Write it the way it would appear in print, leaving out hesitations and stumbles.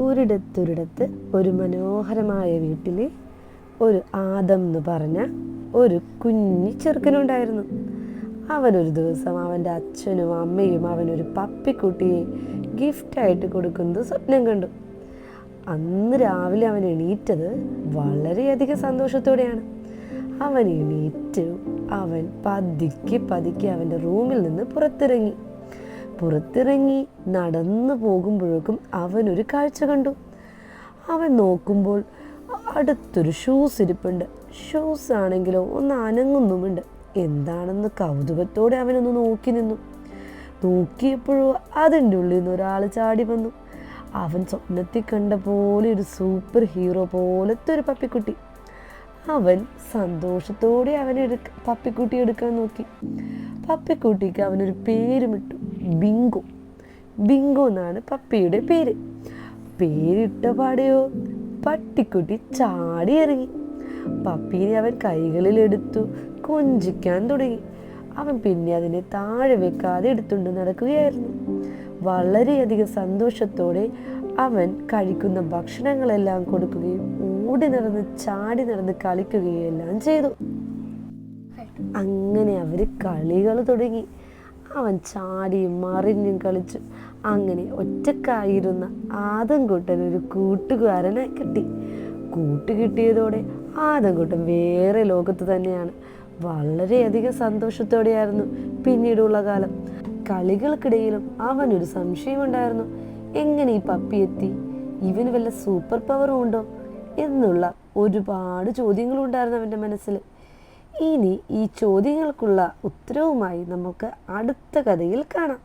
ഒരിടത്തൊരിടത്ത് ഒരു മനോഹരമായ വീട്ടിൽ ഒരു ആദം എന്ന് പറഞ്ഞ ഒരു കുഞ്ഞി ചെറുക്കനുണ്ടായിരുന്നു. അവനൊരു ദിവസം അവൻ്റെ അച്ഛനും അമ്മയും അവനൊരു പപ്പിക്കുട്ടിയെ ഗിഫ്റ്റായിട്ട് കൊടുക്കുന്നത് സ്വപ്നം കണ്ടു. അന്ന് രാവിലെ അവൻ എണീറ്റത് വളരെയധികം സന്തോഷത്തോടെയാണ്. അവൻ എണീറ്റു അവൻ പതുക്കെ പതുക്കെ അവൻ്റെ റൂമിൽ നിന്ന് പുറത്തിറങ്ങി നടന്നു പോകുമ്പോഴേക്കും അവനൊരു കാഴ്ച കണ്ടു. അവൻ നോക്കുമ്പോൾ അടുത്തൊരു ഷൂസ് ഇരിപ്പുണ്ട്. ഷൂസ് ആണെങ്കിലോ ഒന്ന് അനങ്ങുന്നുമുണ്ട്. എന്താണെന്ന് കൗതുകത്തോടെ അവനൊന്ന് നോക്കിയപ്പോഴോ അതിൻ്റെ ഉള്ളിൽ നിന്ന് ഒരാൾ ചാടി വന്നു. അവൻ സ്വപ്നത്തിൽ കണ്ട പോലെ ഒരു സൂപ്പർ ഹീറോ പോലത്തെ ഒരു പപ്പിക്കുട്ടി. അവൻ സന്തോഷത്തോടെ പപ്പിക്കുട്ടി എടുക്കാൻ നോക്കി. പപ്പിക്കുട്ടിക്ക് അവനൊരു പേരുമിട്ടു, ബിങ്കോ എന്നാണ് പപ്പിയുടെ പേര്. പേരിട്ട പാടെയോ പട്ടിക്കുട്ടി ചാടി ഇറങ്ങി. പപ്പീനെ അവൻ കൈകളിലെടുത്തു കൊഞ്ചിക്കാൻ തുടങ്ങി. അവൻ പിന്നെ അതിനെ താഴെ വെക്കാതെ എടുത്തുകൊണ്ട് നടക്കുകയായിരുന്നു. വളരെയധികം സന്തോഷത്തോടെ അവൻ കഴിക്കുന്ന ഭക്ഷണങ്ങളെല്ലാം കൊടുക്കുകയും ഓടി നടന്ന് ചാടി നടന്ന് കളിക്കുകയും എല്ലാം ചെയ്തു. അങ്ങനെ അവർ കളികൾ തുടങ്ങി. അവൻ ചാടിയും മറിഞ്ഞും കളിച്ചു. അങ്ങനെ ഒറ്റക്കായിരുന്ന ആദംകുട്ടൻ ഒരു കൂട്ടുകാരനെ കിട്ടിയതോടെ ആദംകുട്ടൻ വേറെ ലോകത്ത് തന്നെയാണ്. വളരെയധികം സന്തോഷത്തോടെയായിരുന്നു പിന്നീടുള്ള കാലം. കളികൾക്കിടയിലും അവനൊരു സംശയമുണ്ടായിരുന്നു. എങ്ങനെ ഈ പപ്പി എത്തി? ഇവന് വല്ല സൂപ്പർ പവറും ഉണ്ടോ എന്നുള്ള ഒരുപാട് ചോദ്യങ്ങളുണ്ടായിരുന്നു അവൻ്റെ മനസ്സിൽ. ഇനി ഈ ചോദ്യങ്ങൾക്കുള്ള ഉത്തരവുമായി നമുക്ക് അടുത്ത കഥയിൽ കാണാം.